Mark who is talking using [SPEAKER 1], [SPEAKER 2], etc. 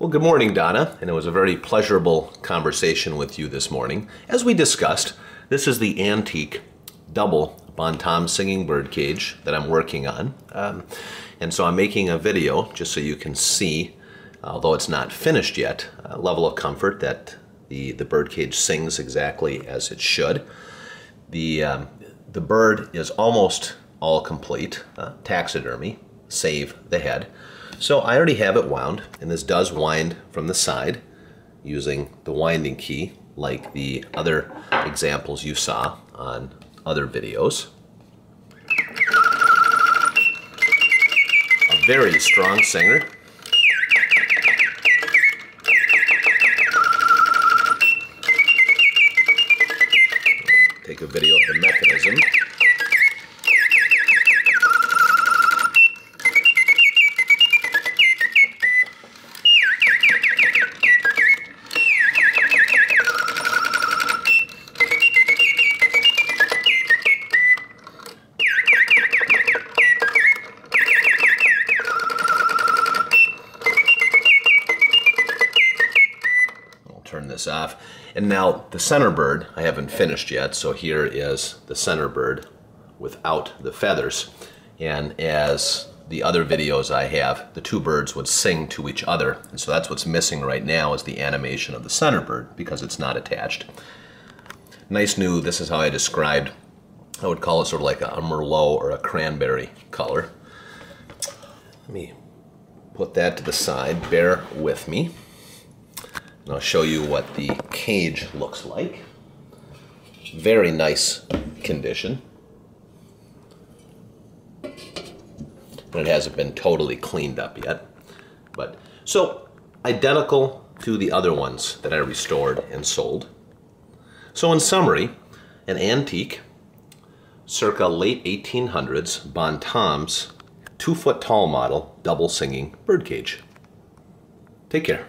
[SPEAKER 1] Well, good morning, Donna, and it was a very pleasurable conversation with you this morning. As we discussed, this is the antique double Bontom singing bird cage that I'm working on. And so I'm making a video just so you can see, although it's not finished yet, a level of comfort that the bird cage sings exactly as it should. The bird is almost all complete, taxidermy, save the head. So I already have it wound, and this does wind from the side using the winding key like the other examples you saw on other videos. A very strong singer. Take a video of the mechanism. Turn this off. And now the center bird, I haven't finished yet, so here is the center bird without the feathers. And as the other videos I have, the two birds would sing to each other. And so that's what's missing right now is the animation of the center bird because it's not attached. Nice new, this is how I described, I would call it sort of like a Merlot or a cranberry color. Let me put that to the side, bear with me. And I'll show you what the cage looks like. Very nice condition. And it hasn't been totally cleaned up yet. But so identical to the other ones that I restored and sold. So in summary, an antique, circa late 1800s Bontom's 2-foot tall model double singing birdcage. Take care.